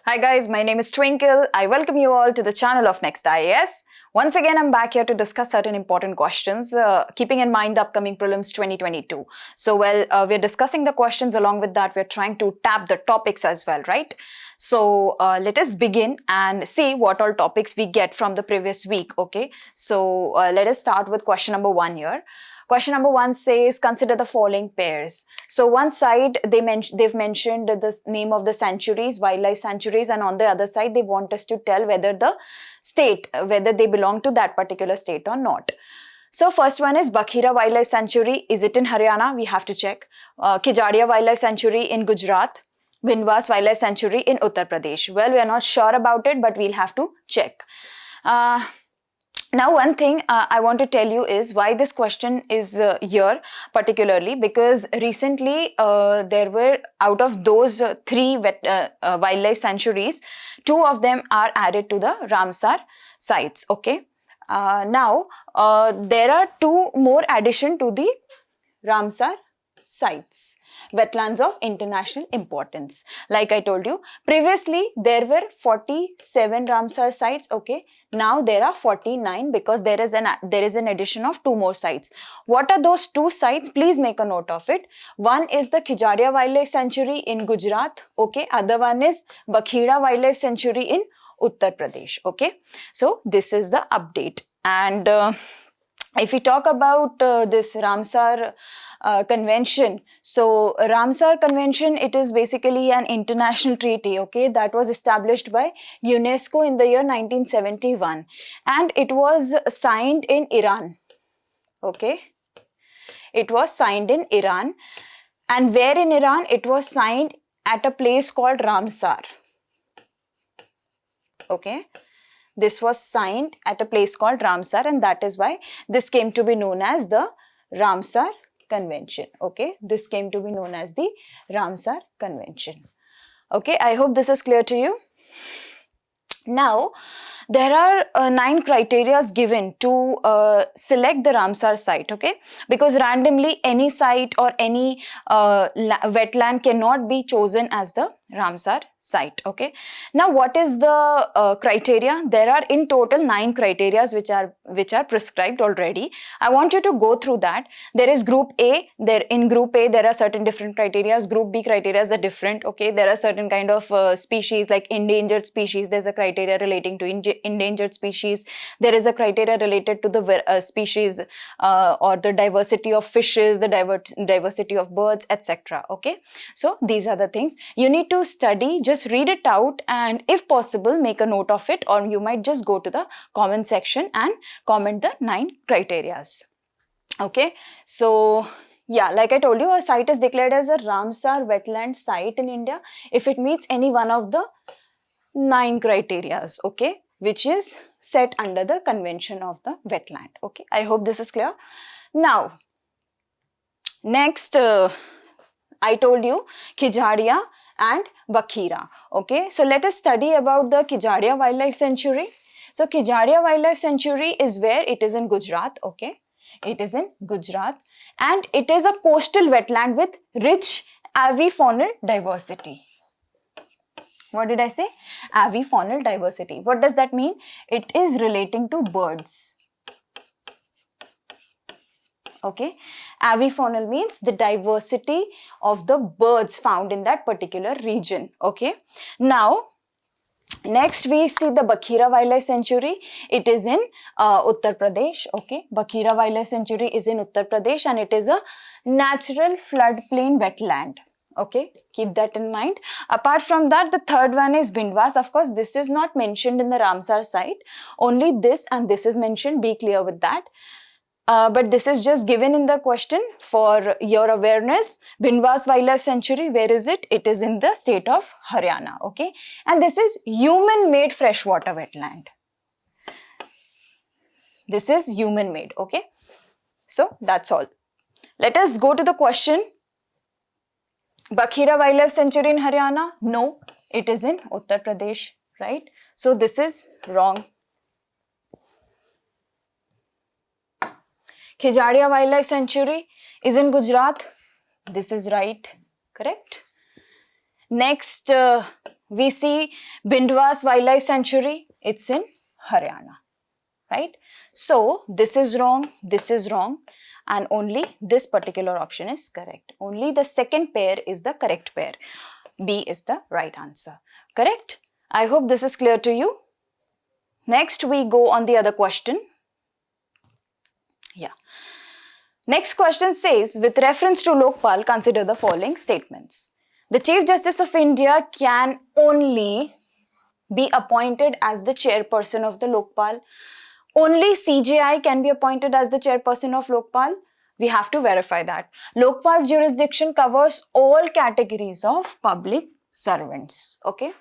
Hi guys, my name is Twinkle. I welcome you all to the channel of Next IAS. Once again, I'm back here to discuss certain important questions, keeping in mind the upcoming Prelims 2022. So, we're discussing the questions. Along with that, we're trying to tap the topics as well, right? So, let us begin and see what all topics we get from the previous week, okay? So, let us start with question number 1 here. Question number 1 says, consider the following pairs. So one side, they've mentioned the name of the sanctuaries, wildlife sanctuaries, and on the other side, they want us to tell whether the state, whether they belong to that particular state or not. So first one is Bakhira Wildlife Sanctuary. Is it in Haryana? We have to check. Kijadia Wildlife Sanctuary in Gujarat. Binwas Wildlife Sanctuary in Uttar Pradesh. Well, we are not sure about it, but we'll have to check. Now, one thing I want to tell you is why this question is here particularly, because recently there were, out of those three wildlife sanctuaries, 2 of them are added to the Ramsar sites, okay? Now, there are 2 more addition to the Ramsar sites, wetlands of international importance. Like I told you, previously there were 47 Ramsar sites, okay? Now there are 49 because there is an addition of 2 more sites. What are those 2 sites? Please make a note of it. One is the Kijadia Wildlife Sanctuary in Gujarat, okay? Other one is Bakhira Wildlife Sanctuary in Uttar Pradesh, okay? So this is the update. And if we talk about this Ramsar Convention, so Ramsar Convention, it is basically an international treaty, okay, that was established by UNESCO in the year 1971, and it was signed in Iran, okay. It was signed in Iran, and where in Iran? It was signed at a place called Ramsar, okay. This was signed at a place called Ramsar, and that is why this came to be known as the Ramsar Convention, okay. This came to be known as the Ramsar Convention, okay. I hope this is clear to you. Now, there are 9 criteria given to select the Ramsar site, okay, because randomly any site or any wetland cannot be chosen as the Ramsar site, okay. Now, what is the criteria? There are in total 9 criteria which are prescribed already. I want you to go through that. There is Group A. In Group A there are certain different criteria. Group B criteria are different, okay. There are certain kind of species like endangered species. There's a criteria relating to endangered species. There is a criteria related to the species or the diversity of fishes, the diversity of birds, etc. Okay. So these are the things you need to study. Just read it out, and if possible make a note of it, or you might just go to the comment section and comment the 9 criterias. Okay. So yeah, like I told you, a site is declared as a Ramsar wetland site in India if it meets any one of the 9 criterias, okay, which is set under the convention of the wetland, okay. I hope this is clear. Now, next, I told you Kijadia and Bakhira, okay. So let us study about the Kijadia Wildlife Sanctuary. So Kijadia Wildlife Sanctuary is where? It is in Gujarat, okay. It is in Gujarat, and it is a coastal wetland with rich avifaunal diversity. What did I say? Avifaunal diversity. What does that mean? It is relating to birds. Okay. Avifaunal means the diversity of the birds found in that particular region. Okay. Now, next we see the Bakhira Wildlife Sanctuary. It is in Uttar Pradesh. Okay. Bakhira Wildlife Sanctuary is in Uttar Pradesh, and it is a natural floodplain wetland. Okay, keep that in mind. Apart from that, the third one is Bindwas. Of course, this is not mentioned in the Ramsar site. Only this and this is mentioned. Be clear with that. But this is just given in the question for your awareness. Bindwas Wildlife Sanctuary, where is it? It is in the state of Haryana. Okay, and this is human-made freshwater wetland. This is human-made. Okay, so that's all. Let us go to the question. Bakhira Wildlife Sanctuary in Haryana? No, it is in Uttar Pradesh, right? So this is wrong. Kijadia Wildlife Sanctuary is in Gujarat. This is right, correct? Next, we see Bindwas Wildlife Sanctuary, it's in Haryana, right? So this is wrong, and only this particular option is correct. Only the second pair is the correct pair. B is the right answer. Correct? I hope this is clear to you. Next, we go on the other question. Yeah. Next question says, with reference to Lokpal, consider the following statements. The Chief Justice of India can only be appointed as the chairperson of the Lokpal. Only CJI can be appointed as the chairperson of Lokpal. We have to verify that. Lokpal's jurisdiction covers all categories of public servants. Okay.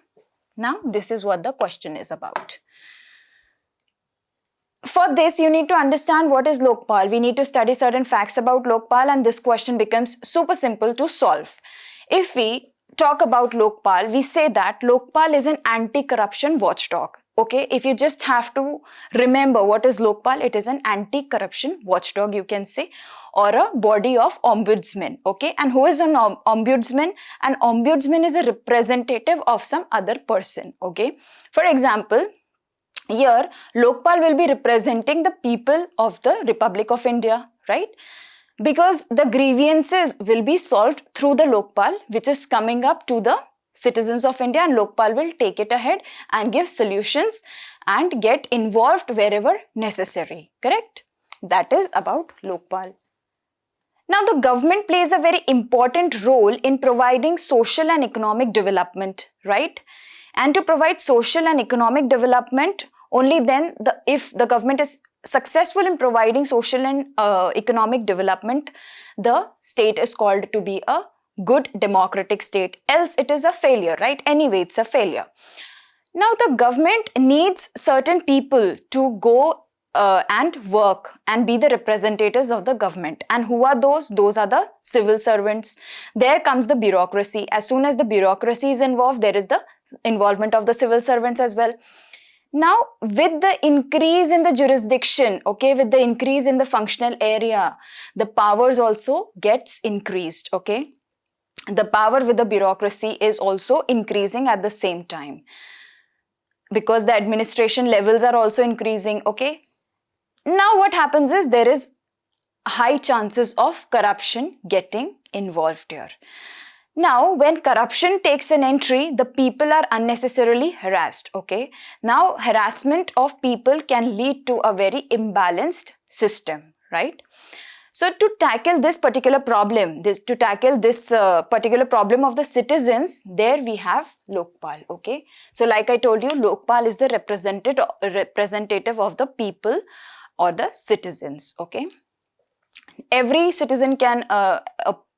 Now, this is what the question is about. For this, you need to understand what is Lokpal. We need to study certain facts about Lokpal, and this question becomes super simple to solve. If we talk about Lokpal, we say that Lokpal is an anti-corruption watchdog. Okay, if you just have to remember what is Lokpal, it is an anti-corruption watchdog, you can say, or a body of ombudsman. Okay, and who is an ombudsman? An ombudsman is a representative of some other person. Okay, for example, here Lokpal will be representing the people of the Republic of India, right? Because the grievances will be solved through the Lokpal, which is coming up to the citizens of India, and Lokpal will take it ahead and give solutions and get involved wherever necessary. Correct? That is about Lokpal. Now, the government plays a very important role in providing social and economic development, right? And to provide social and economic development, only then, if the government is successful in providing social and economic development, the state is called to be a good democratic state. Else it is a failure, right? Anyway, it's a failure. Now, the government needs certain people to go and work and be the representatives of the government. And who are those? Those are the civil servants. There comes the bureaucracy. As soon as the bureaucracy is involved, there is the involvement of the civil servants as well. Now, with the increase in the jurisdiction, okay, with the increase in the functional area, the powers also gets increased, okay. The power with the bureaucracy is also increasing at the same time, because the administration levels are also increasing, okay. Now, what happens is there is high chances of corruption getting involved here. Now, when corruption takes an entry, the people are unnecessarily harassed, okay. Now, harassment of people can lead to a very imbalanced system, right. So, to tackle this particular problem, particular problem of the citizens, there we have Lokpal, okay. So, like I told you, Lokpal is the representative of the people or the citizens, okay. Every citizen can,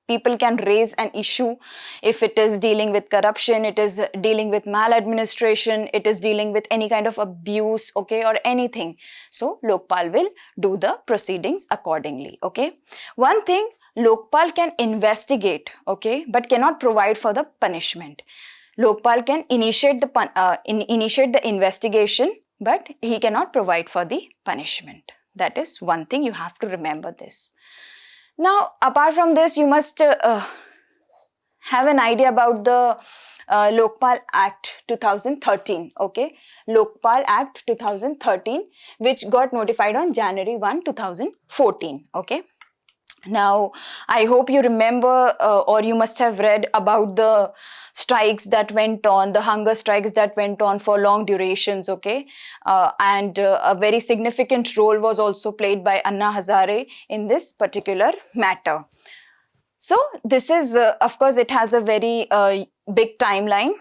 people can raise an issue if it is dealing with corruption, it is dealing with maladministration, it is dealing with any kind of abuse, okay, or anything. So, Lokpal will do the proceedings accordingly, okay. One thing, Lokpal can investigate, okay, but cannot provide for the punishment. Lokpal can initiate the investigation, but he cannot provide for the punishment. That is one thing, you have to remember this. Now, apart from this, you must have an idea about the Lokpal Act 2013, okay? Lokpal Act 2013, which got notified on January 1, 2014, okay? Now, I hope you remember or you must have read about the strikes that went on, the hunger strikes that went on for long durations, okay? And a very significant role was also played by Anna Hazare in this particular matter. So, this is, of course, it has a very big timeline.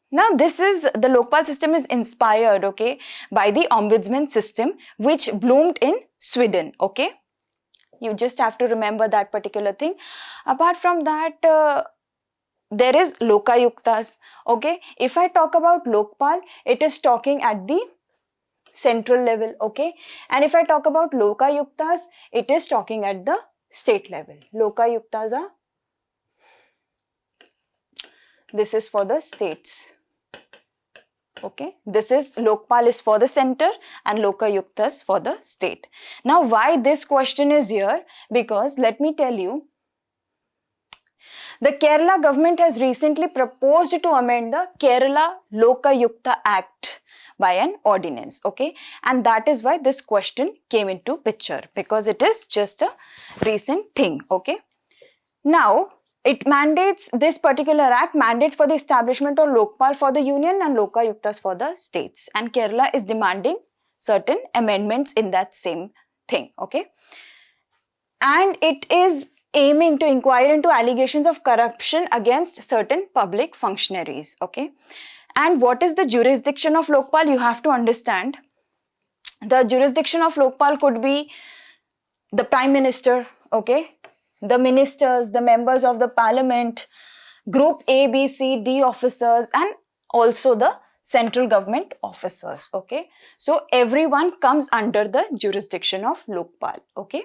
Now, the Lokpal system is inspired, okay, by the ombudsman system, which bloomed in Sweden, okay? You just have to remember that particular thing. Apart from that, there is Lokayuktas, okay. If I talk about Lokpal, it is talking at the central level, okay. And if I talk about Lokayuktas, it is talking at the state level. Lokayuktas are, this is for the states. Okay, this is Lokpal is for the center and Lokayuktas for the state. Now, why this question is here? Because let me tell you, The Kerala government has recently proposed to amend the Kerala Lokayukta Act by an ordinance, okay, and that is why this question came into picture, because it is just a recent thing, okay. Now it mandates, this particular act mandates for the establishment of Lokpal for the union and Lokayuktas for the states, and Kerala is demanding certain amendments in that same thing, okay. And it is aiming to inquire into allegations of corruption against certain public functionaries, okay. And what is the jurisdiction of Lokpal? You have to understand, the jurisdiction of Lokpal could be the Prime Minister, okay, the ministers, the members of the parliament, group A, B, C, D officers, and also the central government officers, okay. So everyone comes under the jurisdiction of Lokpal, okay.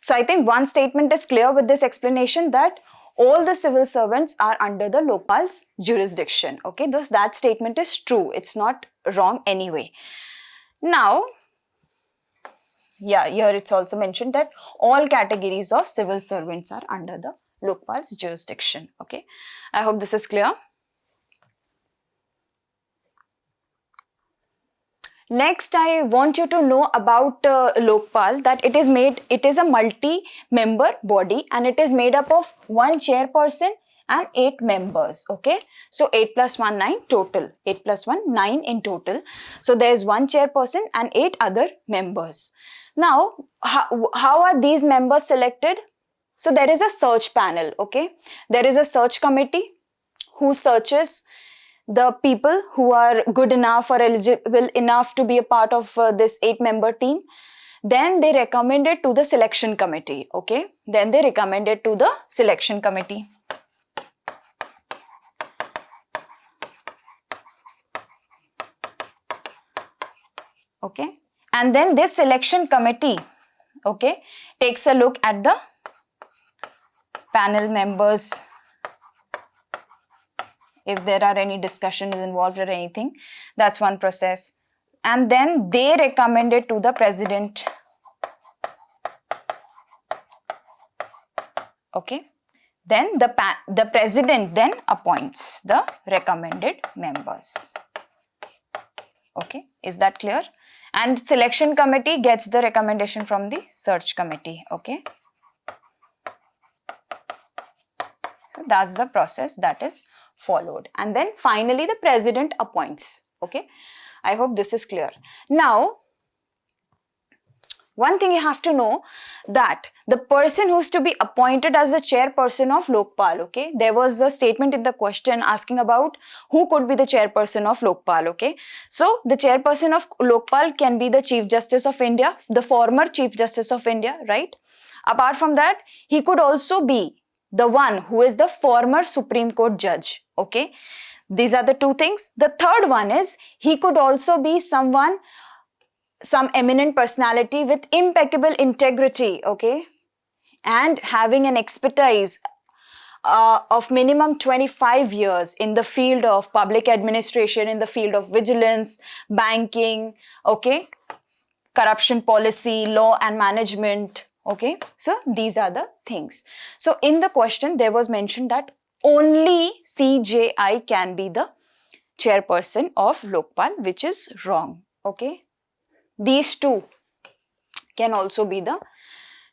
So I think one statement is clear with this explanation, that all the civil servants are under the Lokpal's jurisdiction, okay. Thus that statement is true, it's not wrong anyway. Now, yeah, here it's also mentioned that all categories of civil servants are under the Lokpal's jurisdiction, okay. I hope this is clear. Next, I want you to know about Lokpal, that it is a multi-member body and it is made up of 1 chairperson and 8 members, okay. So 8 plus 1, 9 total, 8 plus 1, 9 in total. So there is 1 chairperson and 8 other members. Now, how are these members selected? So there is a search panel, okay. There is a search committee who searches the people who are good enough or eligible enough to be a part of this 8-member team. Then they recommend it to the selection committee, okay. Then they recommend it to the selection committee. Okay. And then this selection committee, okay, takes a look at the panel members, if there are any discussions involved or anything, that's one process. And then they recommend it to the president, okay. Then the president then appoints the recommended members, okay. Is that clear? And selection committee gets the recommendation from the search committee, okay. So that's the process that is followed, and then finally the president appoints, okay. I hope this is clear. Now, one thing you have to know, that the person who's to be appointed as the chairperson of Lokpal, okay, there was a statement in the question asking about who could be the chairperson of Lokpal, okay. So the chairperson of Lokpal can be the Chief Justice of India, the former Chief Justice of India, right. Apart from that, he could also be the one who is the former Supreme Court judge, okay. These are the 2 things. The third one is, he could also be someone, some eminent personality with impeccable integrity, okay, and having an expertise of minimum 25 years in the field of public administration, in the field of vigilance, banking, okay, corruption policy, law and management, okay. So these are the things. So in the question there was mentioned that only CJI can be the chairperson of Lokpal, which is wrong, okay. These 2 can also be the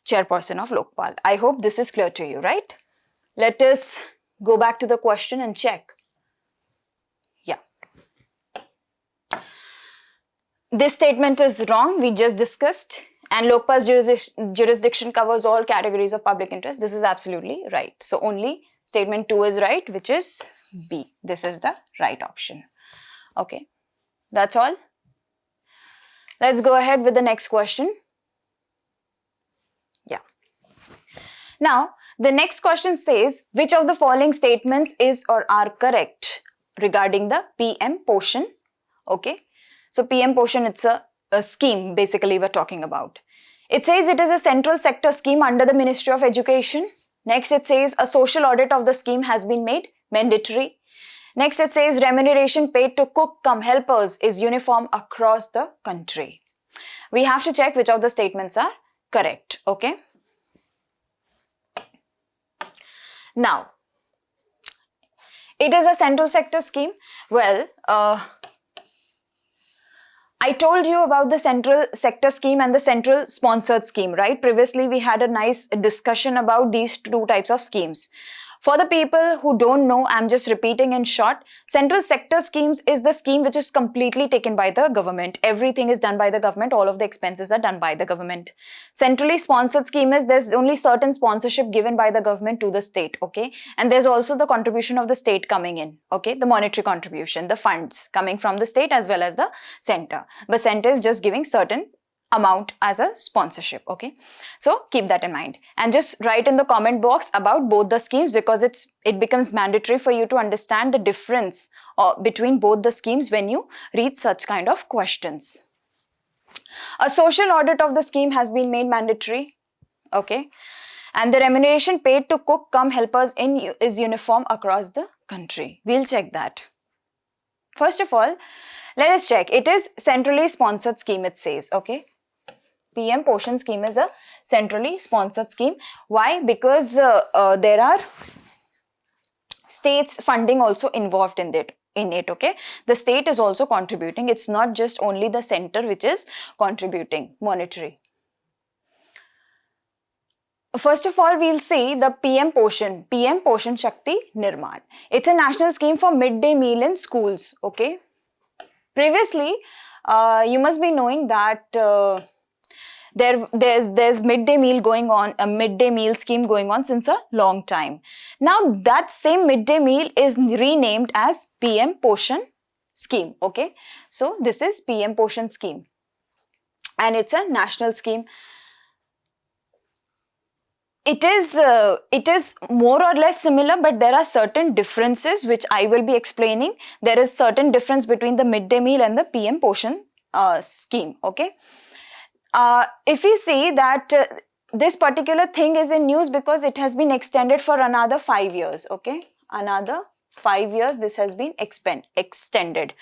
chairperson of Lokpal. I hope this is clear to you, right? Let us go back to the question and check. Yeah. This statement is wrong, we just discussed. And Lokpal's jurisdiction covers all categories of public interest. This is absolutely right. So only statement 2 is right, which is B. This is the right option. Okay. That's all. Let's go ahead with the next question. Yeah. Now, the next question says, which of the following statements is or are correct regarding the PM Poshan? Okay. So PM Poshan, it's a scheme basically we're talking about. It says it is a central sector scheme under the Ministry of Education. Next it says a social audit of the scheme has been made mandatory. Next it says remuneration paid to cook cum helpers is uniform across the country. We have to check which of the statements are correct, okay? Now, It is a central sector scheme. Well, I told you about the central sector scheme and the central sponsored scheme, right? Previously, we had a nice discussion about these two types of schemes. For the people who don't know, I'm just repeating in short. Central sector schemes is the scheme which is completely taken by the government. Everything is done by the government. All of the expenses are done by the government. Centrally sponsored scheme is there's only certain sponsorship given by the government to the state, okay? And there's also the contribution of the state coming in, okay? The monetary contribution, the funds coming from the state as well as the center. But center is just giving certain amount as a sponsorship, okay? So keep that in mind and just write in the comment box about both the schemes, because it becomes mandatory for you to understand the difference between both the schemes when you read such kind of questions. A social audit of the scheme has been made mandatory, okay? And the remuneration paid to cook cum helpers is uniform across the country. We'll check that. First of all, let us check. It is centrally sponsored scheme, it says, okay? PM Poshan scheme is a centrally sponsored scheme. Why? Because there are states funding also involved in it, okay? The state is also contributing. It's not just only the center which is contributing monetary. First of all, we'll see the PM Poshan Shakti Nirman. It's a national scheme for midday meal in schools, okay? Previously, you must be knowing that there's midday meal going on, a midday meal scheme going on since a long time. Now that same midday meal is renamed as PM Poshan scheme, okay? So this is PM Poshan scheme and it's a national scheme. It is more or less similar, but there are certain differences which I will be explaining. There is certain difference between the midday meal and the PM Poshan scheme, okay? If we see that this particular thing is in news because it has been extended for another 5 years, okay? Another 5 years this has been extended.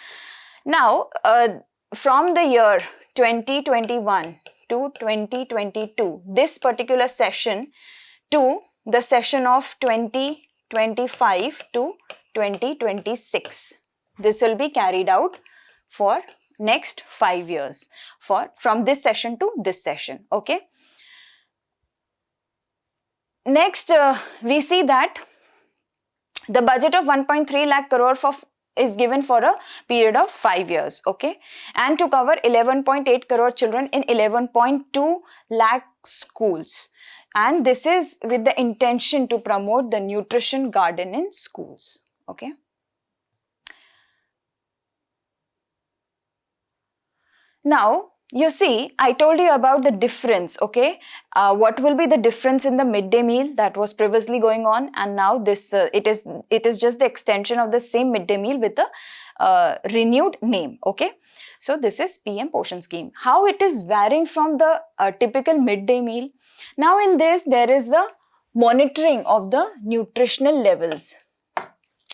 Now, from the year 2021 to 2022, this particular session to the session of 2025 to 2026, this will be carried out for next 5 years, from this session to this session, okay? Next, we see that the budget of 1.3 lakh crore is given for a period of 5 years, okay? And to cover 11.8 crore children in 11.2 lakh schools. And this is with the intention to promote the nutrition garden in schools, okay? Now, you see, I told you about the difference, okay? What will be the difference in the midday meal that was previously going on, and now this it is just the extension of the same midday meal with a renewed name, okay? So this is PM Poshan scheme. How it is varying from the typical midday meal? Now in this there is the monitoring of the nutritional levels.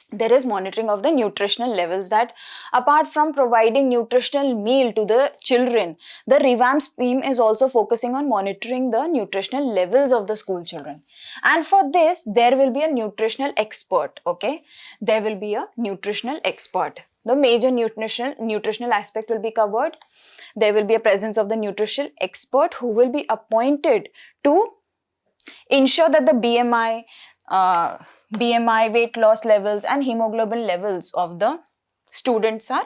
There is monitoring of the nutritional levels, that apart from providing nutritional meal to the children, the revamped scheme is also focusing on monitoring the nutritional levels of the school children. And for this, there will be a nutritional expert, okay? There will be a nutritional expert. The major nutritional aspect will be covered. There will be a presence of the nutritional expert who will be appointed to ensure that the BMI, weight loss levels and hemoglobin levels of the students are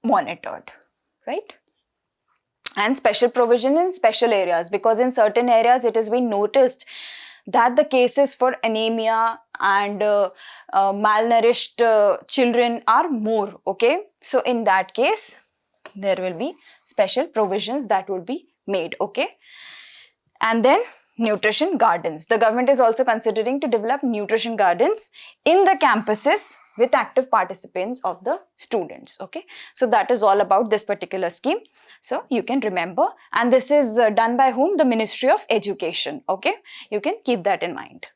monitored, right? And special provision in special areas, because in certain areas it has been noticed that the cases for anemia and malnourished children are more, okay? So in that case, there will be special provisions that will be made, okay? And then nutrition gardens. The government is also considering to develop nutrition gardens in the campuses with active participants of the students, okay? So that is all about this particular scheme. So you can remember, and this is done by whom? The Ministry of Education, okay? You can keep that in mind.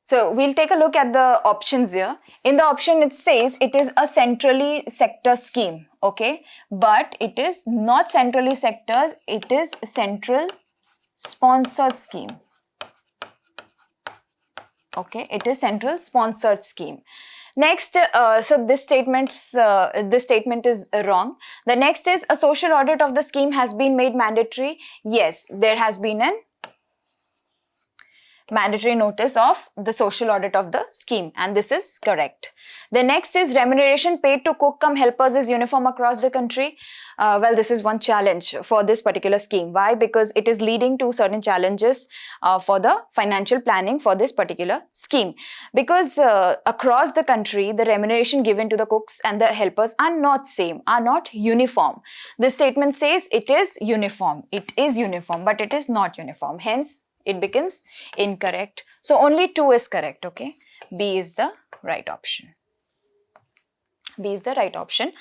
So we'll take a look at the options here. In the option it says it is a centrally sector scheme, okay? But it is not centrally sectors, it is central sponsored scheme. Okay, it is central sponsored scheme. Next, so this statement is wrong. The next is a social audit of the scheme has been made mandatory. Yes, there has been an mandatory notice of the social audit of the scheme, and this is correct. The next is remuneration paid to cook cum helpers is uniform across the country. Well, this is one challenge for this particular scheme. Why? Because it is leading to certain challenges for the financial planning for this particular scheme. Because across the country, the remuneration given to the cooks and the helpers are not same, are not uniform. This statement says it is uniform. It is uniform, but it is not uniform. Hence, it becomes incorrect. So only 2 is correct, okay? B is the right option. B is the right option.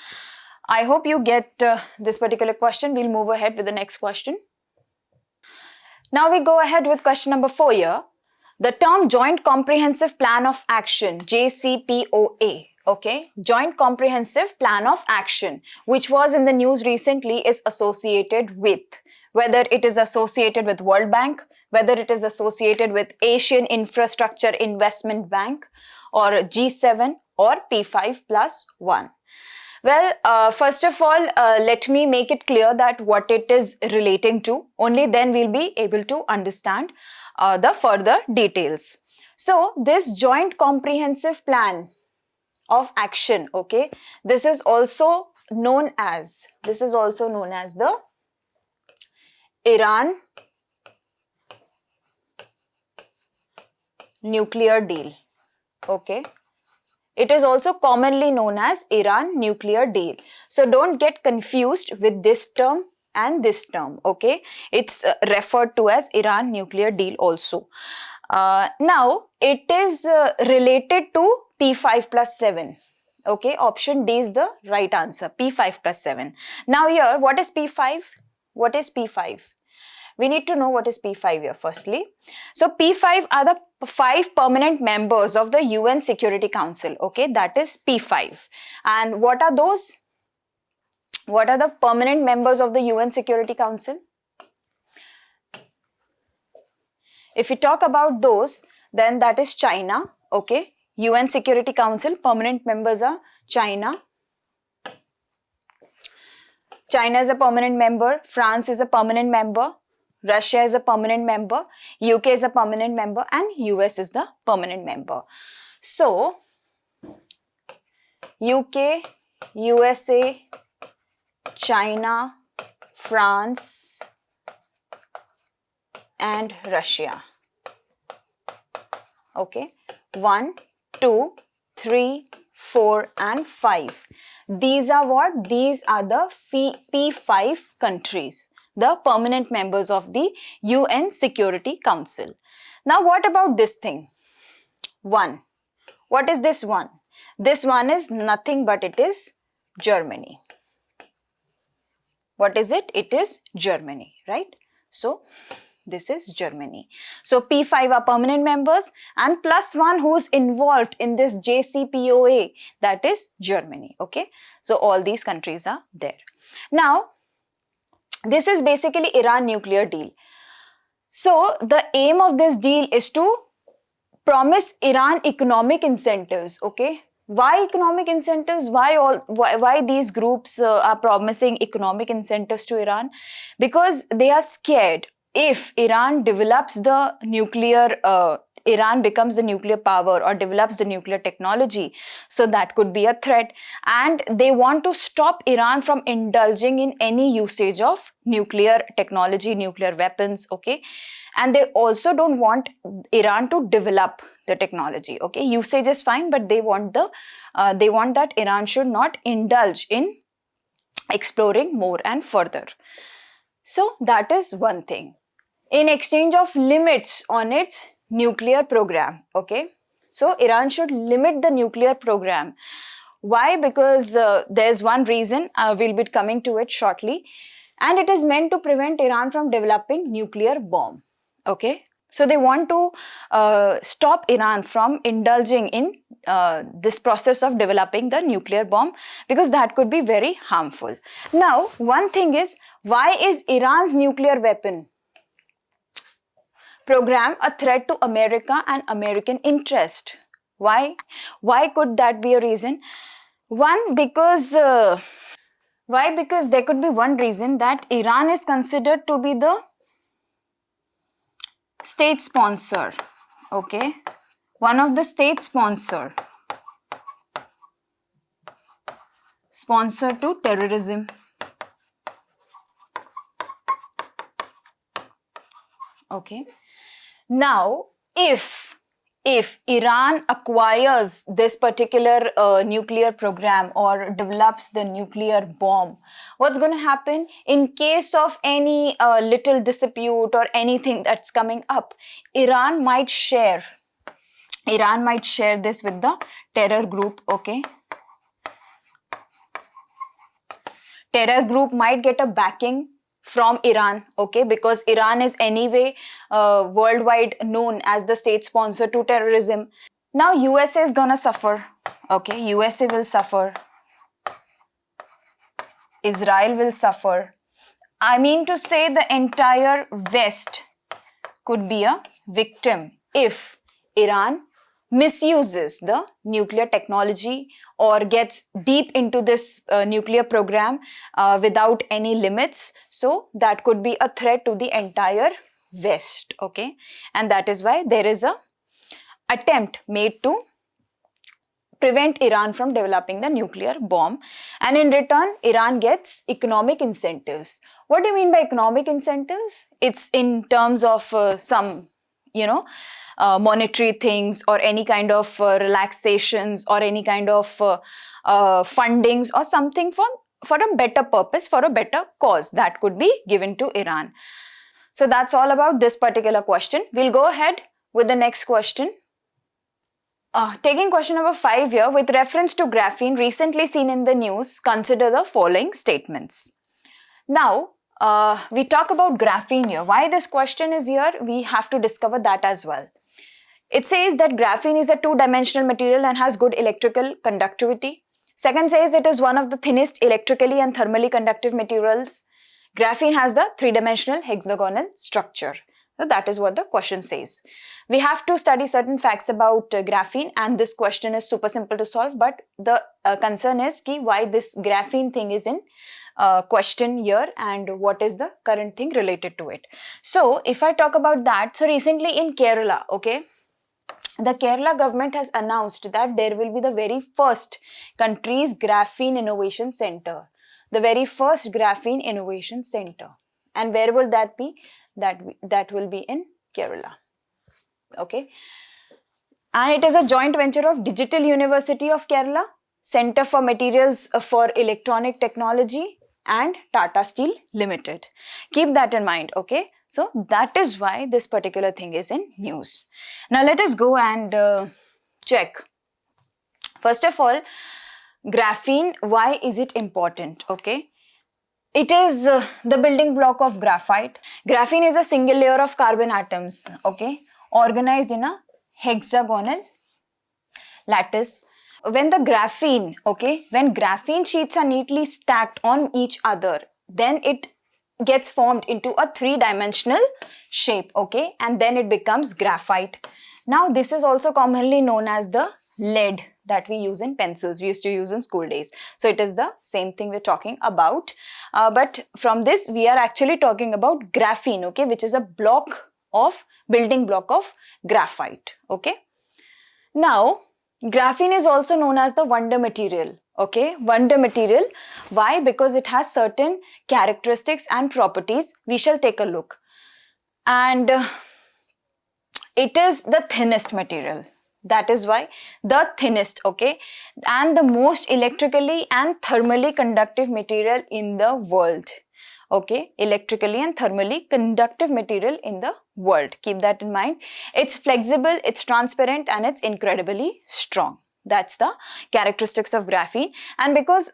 I hope you get this particular question. We'll move ahead with the next question. Now we go ahead with question number 4 here. The term Joint Comprehensive Plan of Action, JCPOA, okay, Joint Comprehensive Plan of Action, which was in the news recently, is associated with, whether it is associated with World Bank, whether it is associated with Asian Infrastructure Investment Bank, or G7, or P5+1. Well, first of all, let me make it clear that what it is relating to. Only then we'll be able to understand the further details. So, this Joint Comprehensive Plan of Action, okay, this is also known as the Iran nuclear deal, okay. It is also commonly known as Iran nuclear deal. So don't get confused with this term and this term, okay. It's referred to as Iran nuclear deal also. Now it is related to P5+7, okay. Option D is the right answer, P5+7. Now here, what is P5? What is P5? We need to know what is P5 here firstly. So P5 are the 5 permanent members of the UN Security Council, okay, that is P5. And what are those? What are the permanent members of the UN Security Council? If we talk about those, then that is China, okay. UN Security Council permanent members are China. China is a permanent member, France is a permanent member, Russia is a permanent member, UK is a permanent member, and US is the permanent member. So, UK, USA, China, France, and Russia. Okay, 1, 2, 3, 4, and 5. These are what? These are the P5 countries, the permanent members of the UN Security Council. Now, what about this thing? 1. What is this 1? This 1 is nothing but it is Germany. What is it? It is Germany, right? So, this is Germany. So, P5 are permanent members and +1 who is involved in this JCPOA, that is Germany, okay? So, all these countries are there. Now, this is basically Iran nuclear deal. So, the aim of this deal is to promise Iran economic incentives, okay? Why economic incentives? Why these groups are promising economic incentives to Iran? Because they are scared if Iran develops the nuclear, Iran becomes the nuclear power or develops the nuclear technology, so that could be a threat, and they want to stop Iran from indulging in any usage of nuclear technology, nuclear weapons, okay? And they also don't want Iran to develop the technology, okay? Usage is fine, but they want that Iran should not indulge in exploring more and further. So that is one thing. In exchange of limits on its nuclear program, okay? So Iran should limit the nuclear program. Why? Because there's one reason, we'll be coming to it shortly, and it is meant to prevent Iran from developing nuclear bomb, okay? So they want to stop Iran from indulging in this process of developing the nuclear bomb, because that could be very harmful. Now, one thing is, why is Iran's nuclear weapon program a threat to America and American interest? Why? Why could that be a reason? One, because why? Because there could be one reason that Iran is considered to be the state sponsor, okay? One of the state sponsor to terrorism. Okay. Now, if Iran acquires this particular nuclear program or develops the nuclear bomb, what's going to happen in case of any little dispute or anything that's coming up? Iran might share this with the terror group, okay? Terror group might get a backing from Iran, okay, because Iran is anyway worldwide known as the state sponsor to terrorism. Now USA is gonna suffer, okay, USA will suffer, Israel will suffer. I mean to say the entire West could be a victim if Iran misuses the nuclear technology or gets deep into this nuclear program without any limits. So that could be a threat to the entire West, okay? And that is why there is a attempt made to prevent Iran from developing the nuclear bomb. And in return, Iran gets economic incentives. What do you mean by economic incentives? It's in terms of some, monetary things or any kind of relaxations or any kind of fundings or something for a better purpose, for a better cause that could be given to Iran. So that's all about this particular question. We'll go ahead with the next question. Taking question number 5 here, with reference to graphene recently seen in the news, consider the following statements. Now, we talk about graphene here. Why this question is here, we have to discover that as well. It says that graphene is a two-dimensional material and has good electrical conductivity. Second says it is one of the thinnest electrically and thermally conductive materials. Graphene has the three-dimensional hexagonal structure. So that is what the question says. We have to study certain facts about graphene, and this question is super simple to solve, but the concern is why this graphene thing is in question here and what is the current thing related to it. So if I talk about that, so recently in Kerala, okay, the Kerala government has announced that there will be the very first country's graphene innovation center. The very first graphene innovation center. And where will that be? That will be in Kerala. Okay. And it is a joint venture of Digital University of Kerala, Center for Materials for Electronic Technology and Tata Steel Limited. Keep that in mind, okay? So that is why this particular thing is in news. Now let us go and check. First of all, graphene, why is it important, okay? It is the building block of graphite. Graphene is a single layer of carbon atoms, okay, organized in a hexagonal lattice. When the graphene, okay, when graphene sheets are neatly stacked on each other, then it gets formed into a three-dimensional shape, okay, and then it becomes graphite. Now this is also commonly known as the lead that we use in pencils, we used to use in school days. So it is the same thing we're talking about. But from this, we are actually talking about graphene, okay, which is a building block of graphite, okay. Now, graphene is also known as the wonder material, okay, wonder material. Why? Because it has certain characteristics and properties. We shall take a look. And it is the thinnest material. That is why the thinnest, okay, and the most electrically and thermally conductive material in the world, okay, electrically and thermally conductive material in the world. Keep that in mind. It's flexible, it's transparent, and it's incredibly strong. That's the characteristics of graphene. And because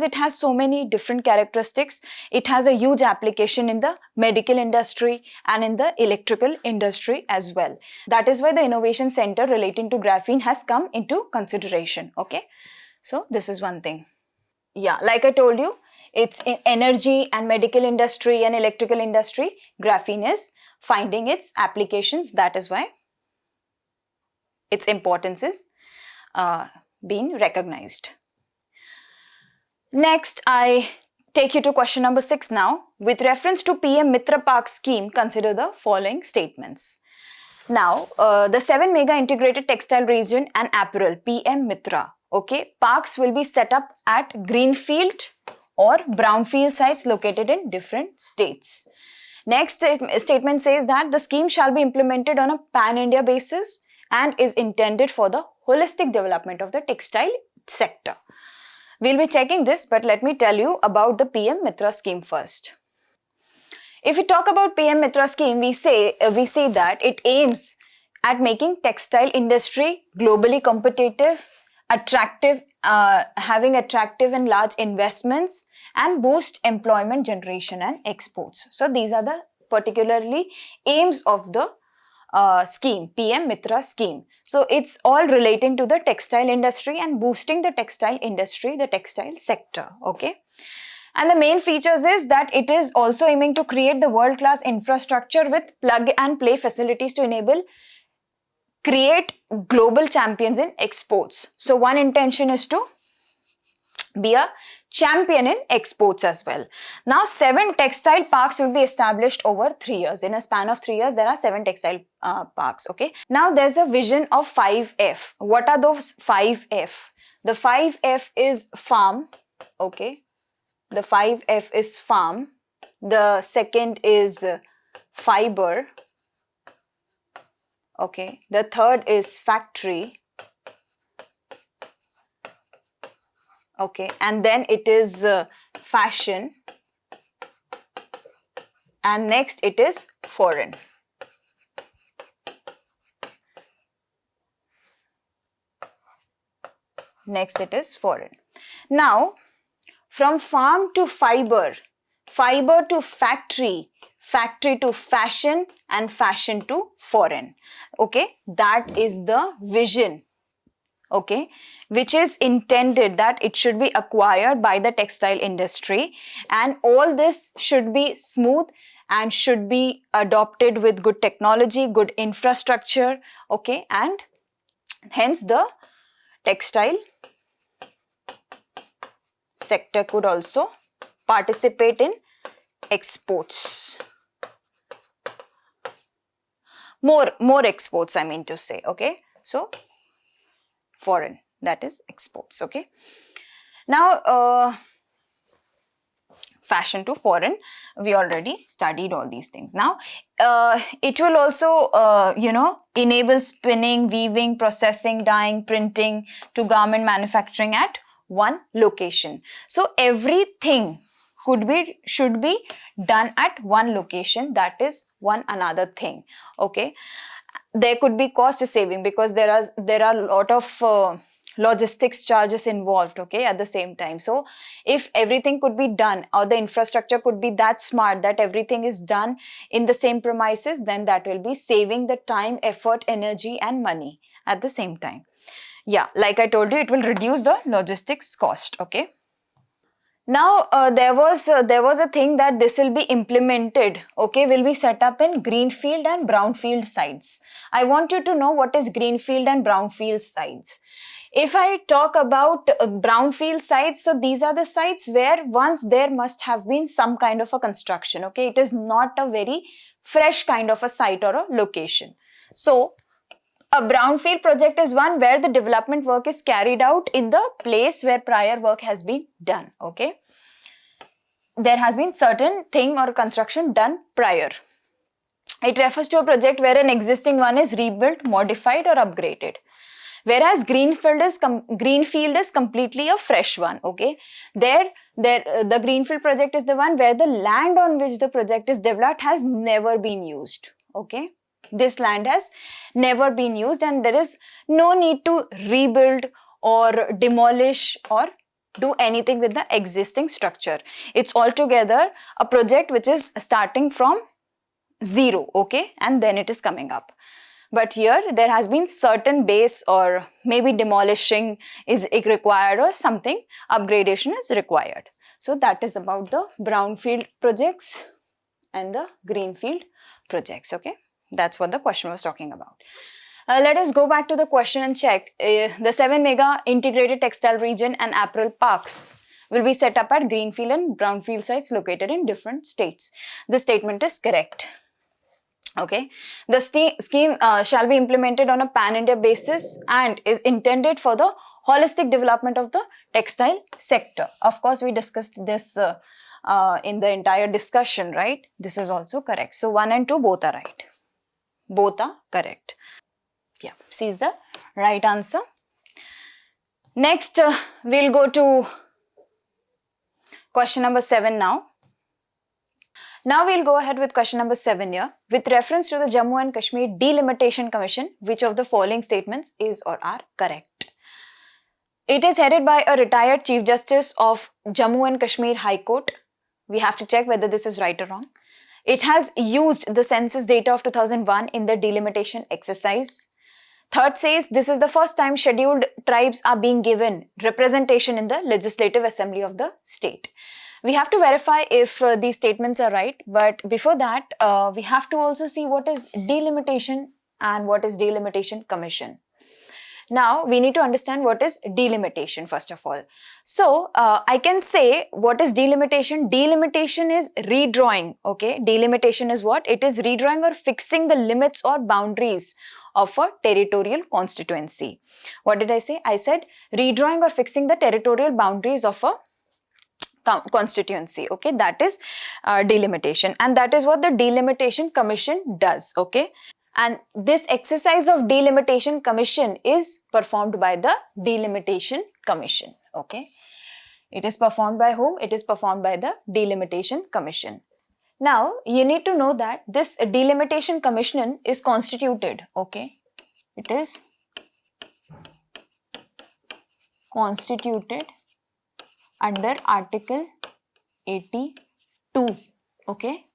it has so many different characteristics, it has a huge application in the medical industry and in the electrical industry as well. That is why the innovation center relating to graphene has come into consideration, okay. So this is one thing. Yeah, like I told you, It's in energy and medical industry and electrical industry. Graphene is finding its applications. That is why its importance is being recognized. Next, I take you to question number 6 now. With reference to PM Mitra Park scheme, consider the following statements. Now, the 7 mega integrated textile region and apparel, PM Mitra, okay, parks will be set up at greenfield or brownfield sites located in different states. Next statement says that the scheme shall be implemented on a pan-India basis and is intended for the holistic development of the textile sector. We'll be checking this, but let me tell you about the PM Mitra scheme first. If we talk about PM Mitra scheme, we say that it aims at making textile industry globally competitive, attractive, having attractive and large investments, and boost employment generation and exports. So these are the particularly aims of the scheme, PM Mitra scheme. So it's all relating to the textile industry and boosting the textile industry, the textile sector, okay. And the main features is that it is also aiming to create the world-class infrastructure with plug-and-play facilities to create global champions in exports. So one intention is to be a champion in exports as well. Now 7 textile parks will be established over 3 years. In a span of 3 years, there are 7 textile parks, okay. Now there's a vision of 5F. What are those 5F? The 5F is farm, okay. The 5F is farm. The second is fiber. Okay. The third is factory. Okay. And then it is fashion. And next it is foreign. Next it is foreign. Now, from farm to fiber, fiber to factory, factory to fashion, and fashion to foreign. Okay, that is the vision, okay, which is intended that it should be acquired by the textile industry, and all this should be smooth and should be adopted with good technology, good infrastructure, okay, and hence the textile sector could also participate in exports. More exports, I mean to say, okay. So foreign, that is exports, okay. Now fashion to foreign, we already studied all these things. Now it will also enable spinning, weaving, processing, dyeing, printing to garment manufacturing at one location. So everything should be done at one location. That is one another thing, okay. There could be cost saving because there are a lot of logistics charges involved, okay, at the same time. So if everything could be done, or the infrastructure could be that smart that everything is done in the same premises, then that will be saving the time, effort, energy and money at the same time. Yeah, like I told you, it will reduce the logistics cost, okay. Now there was a thing that this will be implemented, okay, will be set up in greenfield and brownfield sites. I want you to know what is greenfield and brownfield sites. If I talk about brownfield sites, so these are the sites where once there must have been some kind of a construction, okay. It is not a very fresh kind of a site or a location. So a brownfield project is one where the development work is carried out in the place where prior work has been done, okay. There has been certain thing or construction done prior. It refers to a project where an existing one is rebuilt, modified or upgraded. Whereas greenfield is completely a fresh one, okay. The greenfield project is the one where the land on which the project is developed has never been used, okay. This land has never been used and there is no need to rebuild or demolish or do anything with the existing structure. It's altogether a project which is starting from zero, okay, and then it is coming up. But here there has been certain base or maybe demolishing is required or something, upgradation is required. So that is about the brownfield projects and the greenfield projects. Okay, that's what the question was talking about. Let us go back to the question and check. The 7 mega integrated textile region and apparel parks will be set up at greenfield and brownfield sites located in different states. The statement is correct. Okay, the scheme shall be implemented on a pan-India basis and is intended for the holistic development of the textile sector. Of course, we discussed this in the entire discussion, right? This is also correct. So 1 and 2 both are right. Both are correct. Yeah, C is the right answer. Next, we'll go to question number 7 now. Now we'll go ahead with question number 7 here. With reference to the Jammu and Kashmir Delimitation Commission, which of the following statements is or are correct? It is headed by a retired Chief Justice of Jammu and Kashmir High Court. We have to check whether this is right or wrong. It has used the census data of 2001 in the delimitation exercise. Third says this is the first time scheduled tribes are being given representation in the Legislative Assembly of the state. We have to verify if these statements are right, but before that, we have to also see what is delimitation and what is Delimitation Commission. Now, we need to understand what is delimitation first of all. So, I can say what is delimitation. Delimitation is redrawing, okay. Delimitation is what? It is redrawing or fixing the limits or boundaries of a territorial constituency. What did I say? I said redrawing or fixing the territorial boundaries of a constituency, okay. That is delimitation, and that is what the Delimitation Commission does, okay. And this exercise of Delimitation Commission is performed by the Delimitation Commission, okay. It is performed by whom? It is performed by the Delimitation Commission. Now, you need to know that this Delimitation Commission is constituted, okay. It is constituted under Article 82, okay.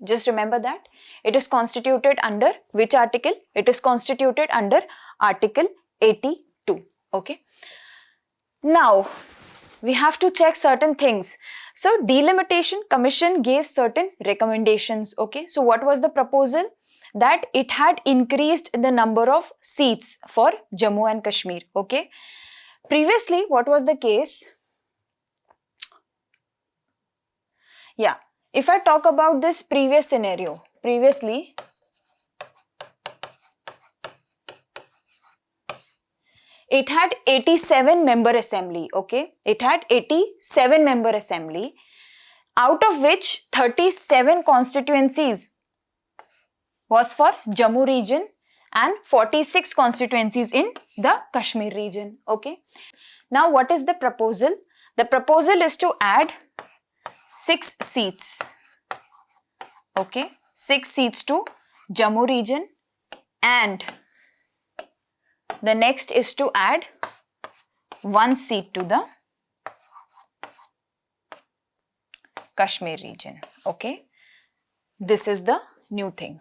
Just remember that. It is constituted under which article? It is constituted under Article 82, okay. Now, we have to check certain things. So, Delimitation Commission gave certain recommendations, okay. So, what was the proposal? That it had increased the number of seats for Jammu and Kashmir, okay. Previously, what was the case? Yeah, if I talk about this previous scenario, previously, it had 87 member assembly, okay. It had 87 member assembly, out of which 37 constituencies was for Jammu region and 46 constituencies in the Kashmir region, okay. Now, what is the proposal? The proposal is to add 6 seats, okay, 6 seats to Jammu region, and the next is to add 1 seat to the Kashmir region, okay. This is the new thing.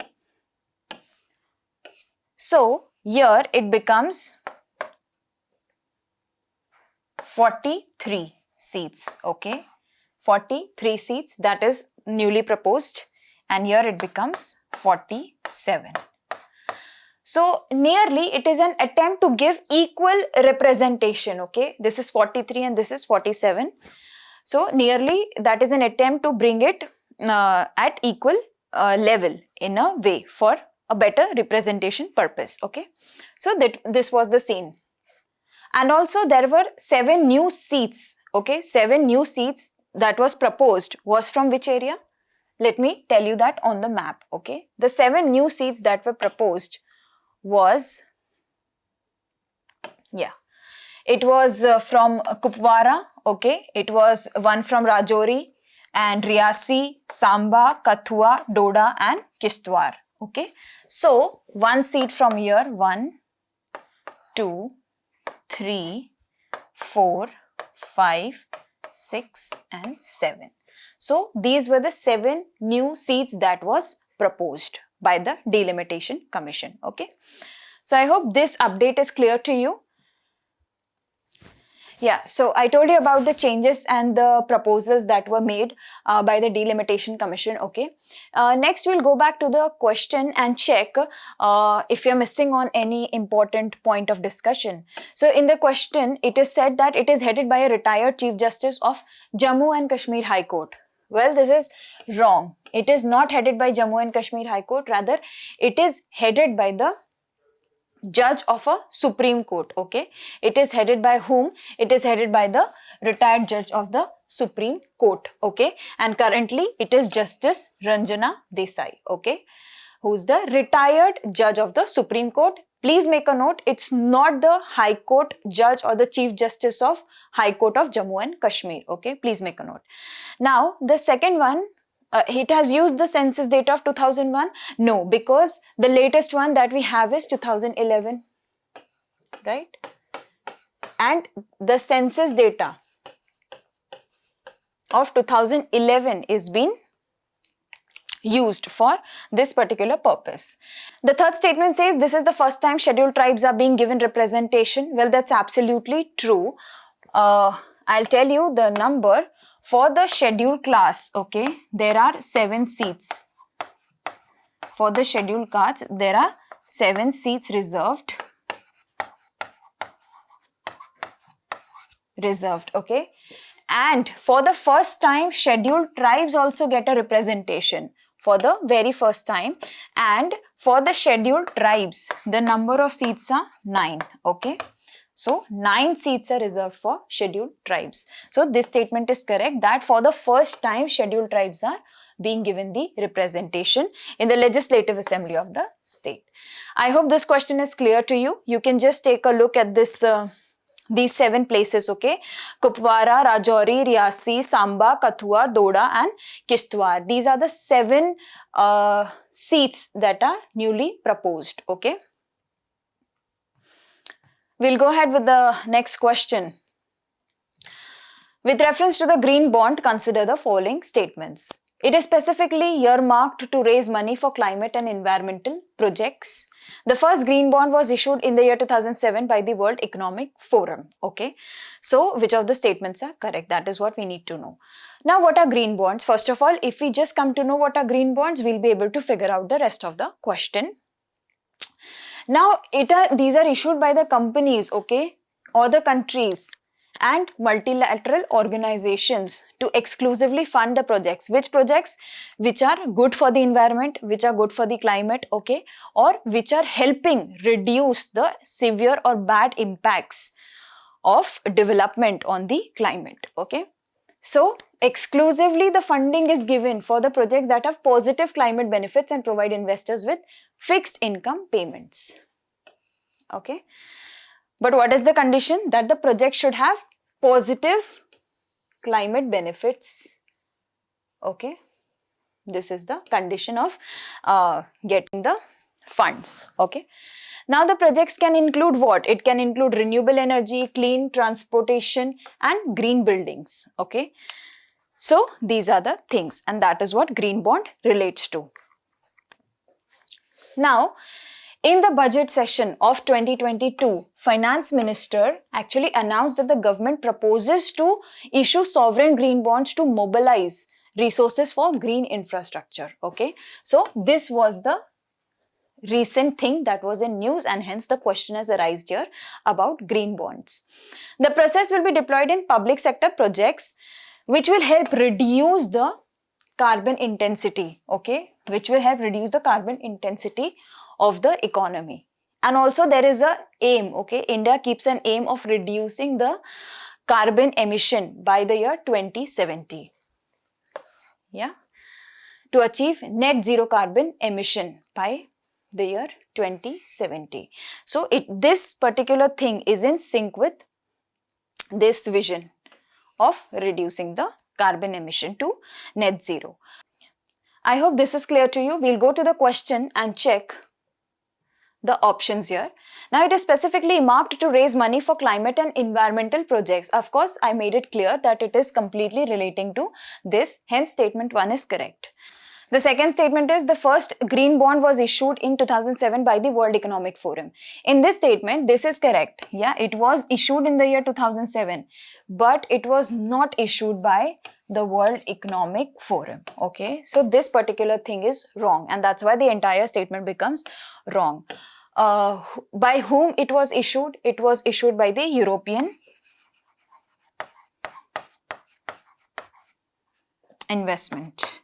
So, here it becomes 43 seats, okay. 43 seats, that is newly proposed, and here it becomes 47. So, nearly it is an attempt to give equal representation, okay. This is 43 and this is 47. So, nearly that is an attempt to bring it at equal level in a way for a better representation purpose, okay. So, this was the scene. And also there were 7 new seats, okay. 7 new seats that was proposed was from which area? Let me tell you that on the map, okay. The 7 new seats that were proposed was, yeah, it was from Kupwara, okay. It was one from Rajouri and Riyasi, Samba, Kathua, Doda and Kishtwar, okay. So, 1 seat from here, 1, 2, 3, 4, 5, 6 and 7. So, these were the 7 new seats that was proposed by the Delimitation Commission, okay. So, I hope this update is clear to you. Yeah, so I told you about the changes and the proposals that were made by the Delimitation Commission, okay. Next, we'll go back to the question and check if you're missing on any important point of discussion. So in the question, it is said that it is headed by a retired Chief Justice of Jammu and Kashmir High Court. Well, this is wrong. It is not headed by Jammu and Kashmir High Court. Rather, it is headed by the judge of a Supreme Court, okay. It is headed by whom? It is headed by the retired judge of the Supreme Court, okay. And currently, it is Justice Ranjana Desai, okay, who's the retired judge of the Supreme Court. Please make a note, it's not the High Court judge or the Chief Justice of High Court of Jammu and Kashmir, okay. Please make a note. Now, the second one, it has used the census data of 2001? No, because the latest one that we have is 2011, right? And the census data of 2011 is being used for this particular purpose. The third statement says this is the first time scheduled tribes are being given representation. Well, that's absolutely true. I'll tell you the number. For the scheduled class, okay, there are 7 seats. For the scheduled caste, there are 7 seats reserved, okay. And for the first time, scheduled tribes also get a representation for the very first time. And for the scheduled tribes, the number of seats are 9, okay. So, 9 seats are reserved for scheduled tribes. So, this statement is correct that for the first time, scheduled tribes are being given the representation in the Legislative Assembly of the state. I hope this question is clear to you. You can just take a look at this, these 7 places, okay. Kupwara, Rajouri, Riasi, Samba, Kathua, Doda and Kishtwar. These are the 7 seats that are newly proposed, okay. We'll go ahead with the next question. With reference to the green bond, consider the following statements. It is specifically earmarked to raise money for climate and environmental projects. The first green bond was issued in the year 2007 by the World Economic Forum. Okay. So, which of the statements are correct? That is what we need to know. Now, what are green bonds? First of all, if we just come to know what are green bonds, we'll be able to figure out the rest of the question. Now, these are issued by the companies, okay, or the countries and multilateral organizations to exclusively fund the projects. Which projects? Which are good for the environment, which are good for the climate, okay, or which are helping reduce the severe or bad impacts of development on the climate, okay. So, exclusively the funding is given for the projects that have positive climate benefits and provide investors with fixed income payments, okay. But what is the condition? That the project should have positive climate benefits, okay. This is the condition of getting the funds, okay. Now, the projects can include what? It can include renewable energy, clean transportation and green buildings, okay. So, these are the things and that is what green bond relates to. Now, in the budget session of 2022, Finance Minister actually announced that the government proposes to issue sovereign green bonds to mobilize resources for green infrastructure, okay. So, this was the recent thing that was in news and hence the question has arisen here about green bonds. The process will be deployed in public sector projects which will help reduce the carbon intensity, okay, which will help reduce the carbon intensity of the economy. And also there is a aim, okay, India keeps an aim of reducing the carbon emission by the year 2070, yeah, to achieve net zero carbon emission by the year 2070. So, this particular thing is in sync with this vision of reducing the carbon emission to net zero. I hope this is clear to you. We'll go to the question and check the options here. Now, it is specifically marked to raise money for climate and environmental projects. Of course, I made it clear that it is completely relating to this, hence statement 1 is correct. The second statement is the first green bond was issued in 2007 by the World Economic Forum. In this statement, this is correct. Yeah, it was issued in the year 2007, but it was not issued by the World Economic Forum. Okay, so this particular thing is wrong, and that's why the entire statement becomes wrong. By whom it was issued? It was issued by the European Investment.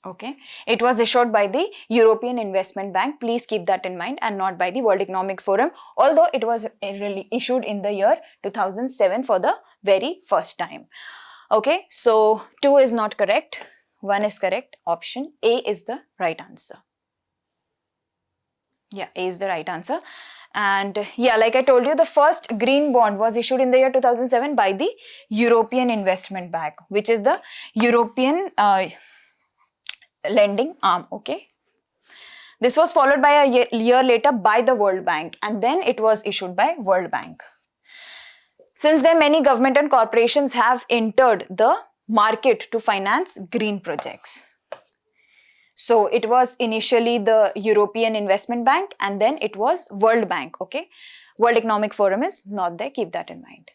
Okay, it was issued by the European Investment Bank. Please keep that in mind, and not by the World Economic Forum, although it was really issued in the year 2007 for the very first time. Okay, so 2 is not correct, 1 is correct. Option A is the right answer. Yeah, A is the right answer. And yeah, like I told you, the first green bond was issued in the year 2007 by the European Investment Bank, which is the European lending arm. Okay, this was followed by a year later by the World Bank, and then it was issued by World Bank. Since then, many government and corporations have entered the market to finance green projects. So it was initially the European Investment Bank, and then it was World Bank. Okay, World Economic Forum is not there, keep that in mind.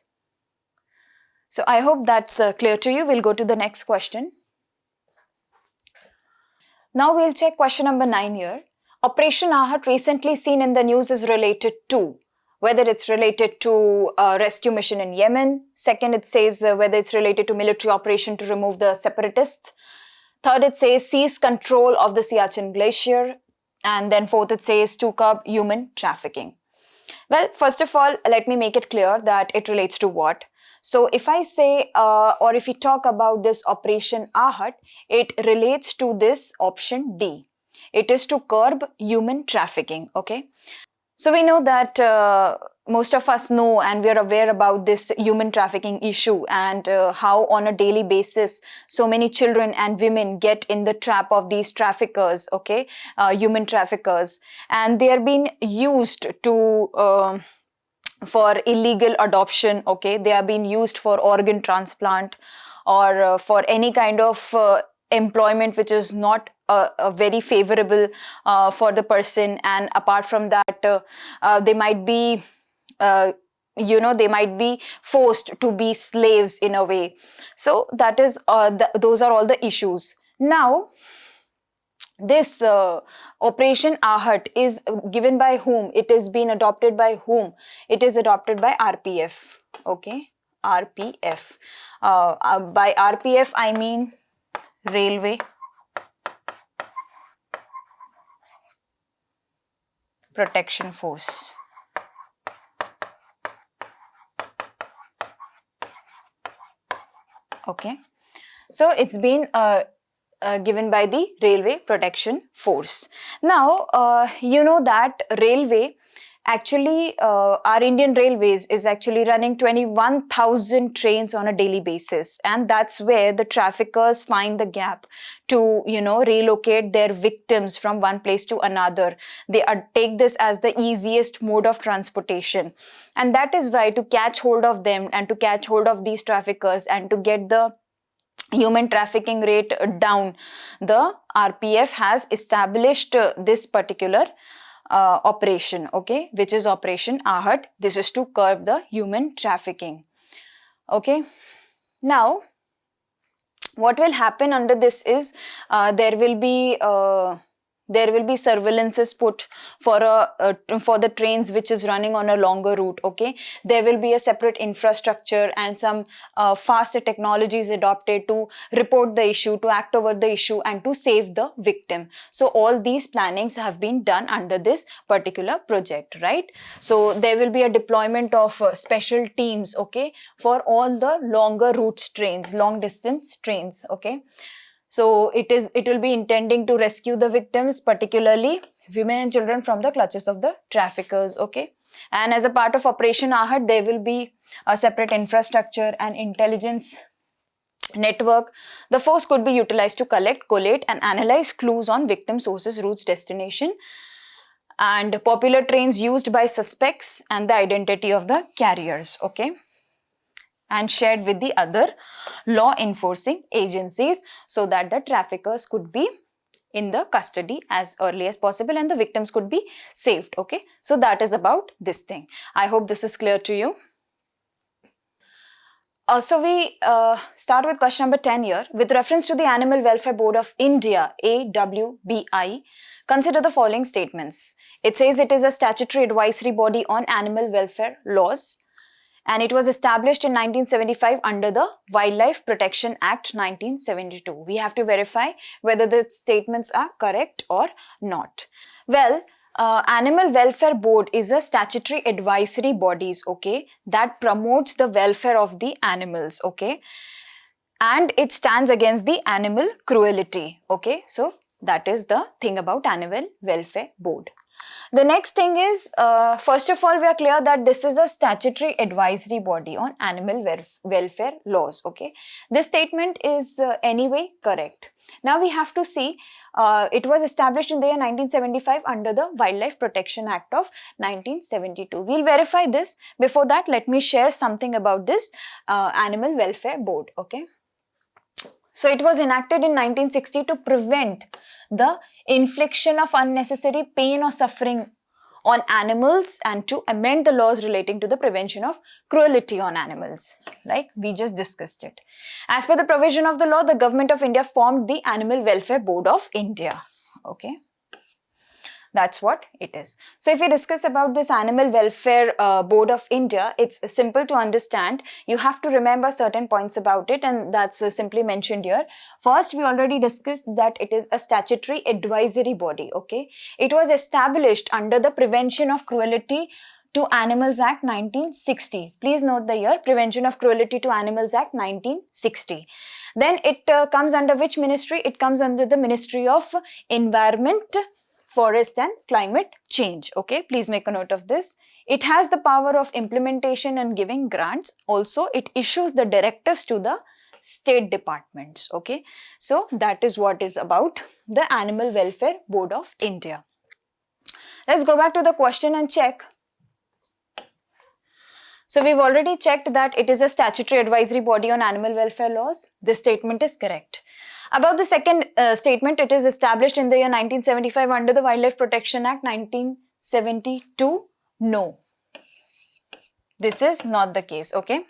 So I hope that's clear to you. We'll go to the next question. Now we'll check question number 9 here. Operation Ahat, recently seen in the news, is related to whether it's related to rescue mission in Yemen. Second, it says whether it's related to military operation to remove the separatists. Third, it says seize control of the Siachen glacier. And then fourth, it says to curb human trafficking. Well, first of all, let me make it clear that it relates to what. So if I say or if we talk about this Operation Ahat, it relates to this option D. It is to curb human trafficking. Okay. So we know that most of us know and we are aware about this human trafficking issue, and how on a daily basis so many children and women get in the trap of these traffickers, okay, human traffickers, and they are being used to for illegal adoption. Okay, they are being used for organ transplant or for any kind of employment which is not very favorable for the person, and apart from that they might be they might be forced to be slaves in a way. So that is those are all the issues. Now this Operation Ahat is given by whom? It is being adopted by whom? It is adopted by RPF. Okay, RPF. By RPF I mean Railway Protection Force. Okay, so it's been given by the Railway Protection Force. Now, you know that railway, actually our Indian Railways is actually running 21,000 trains on a daily basis, and that's where the traffickers find the gap to relocate their victims from one place to another. They take this as the easiest mode of transportation, and that is why, to catch hold of them and to catch hold of these traffickers and to get the human trafficking rate down, the RPF has established this particular operation, okay, which is Operation Ahat. This is to curb the human trafficking. Okay, now what will happen under this is there will be surveillances put for the trains which is running on a longer route. Okay, there will be a separate infrastructure and some faster technologies adopted to report the issue, to act over the issue, and to save the victim. So all these plannings have been done under this particular project, right? So there will be a deployment of special teams, okay, for all the longer routes trains, long distance trains. Okay, so it will be intending to rescue the victims, particularly women and children, from the clutches of the traffickers. Okay, and as a part of Operation Ahat, there will be a separate infrastructure and intelligence network. The force could be utilized to collect, collate, and analyze clues on victim sources, routes, destination. and popular trains used by suspects and the identity of the carriers, okay, and shared with the other law enforcing agencies so that the traffickers could be in the custody as early as possible and the victims could be saved, okay. So that is about this thing. I hope this is clear to you. So we start with question number 10 here. With reference to the Animal Welfare Board of India, AWBI, consider the following statements. It says it is a statutory advisory body on animal welfare laws, and it was established in 1975 under the Wildlife Protection Act 1972. We have to verify whether the statements are correct or not. Well, Animal Welfare Board is a statutory advisory bodies, okay, that promotes the welfare of the animals, okay, and it stands against the animal cruelty, okay. So that is the thing about Animal Welfare Board. The next thing is, first of all, we are clear that this is a statutory advisory body on animal welfare laws, okay. This statement is anyway correct. Now we have to see, it was established in the year 1975 under the Wildlife Protection Act of 1972. We'll verify this. Before that, let me share something about this Animal Welfare Board, okay. So it was enacted in 1960 to prevent the infliction of unnecessary pain or suffering on animals and to amend the laws relating to the prevention of cruelty on animals, like we just discussed it. As per the provision of the law, the Government of India formed the Animal Welfare Board of India, okay. That's what it is. So if we discuss about this Animal Welfare Board of India, it's simple to understand. You have to remember certain points about it, and that's simply mentioned here. First, we already discussed that it is a statutory advisory body, okay. It was established under the Prevention of Cruelty to Animals Act 1960. Please note the year, Prevention of Cruelty to Animals Act 1960. Then it comes under which ministry? It comes under the Ministry of Environment, Forest and Climate Change, okay. Please make a note of this. It has the power of implementation and giving grants. Also, it issues the directives to the state departments, okay. So that is what is about the Animal Welfare Board of India. Let's go back to the question and check. So we've already checked that it is a statutory advisory body on animal welfare laws. This statement is correct. About the second statement, it is established in the year 1975 under the Wildlife Protection Act 1972. No, this is not the case, okay.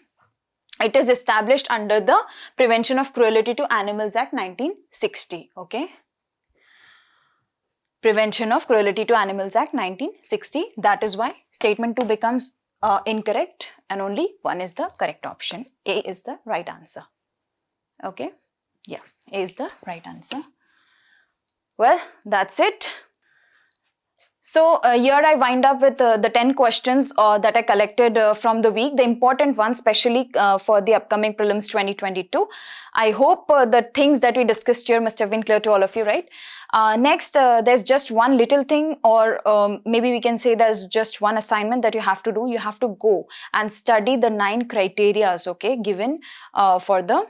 It is established under the Prevention of Cruelty to Animals Act 1960, okay. Prevention of Cruelty to Animals Act 1960. That is why statement 2 becomes incorrect and only 1 is the correct option. A is the right answer, okay. Yeah, A is the right answer. Well, that's it. So here I wind up with the 10 questions that I collected from the week, the important ones, especially for the upcoming prelims 2022. I hope the things that we discussed here must have been clear to all of you, right? Next, there's just one little thing, or maybe we can say there's just one assignment that you have to do. You have to go and study the 9 criterias, okay, given for the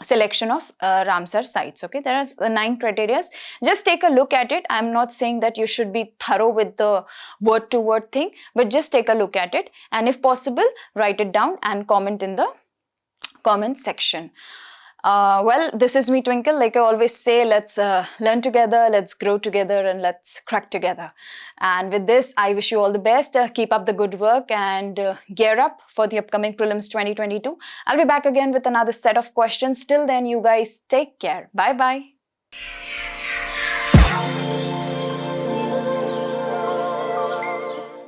selection of Ramsar sites, okay. There are the 9 criteria. Just take a look at it. I'm not saying that you should be thorough with the word to word thing, but just take a look at it, and if possible, write it down and comment in the comment section. Well, this is me, Twinkle. Like I always say, let's learn together, let's grow together, and let's crack together. And with this, I wish you all the best. Keep up the good work and gear up for the upcoming prelims 2022. I'll be back again with another set of questions. Till then, you guys take care. Bye-bye.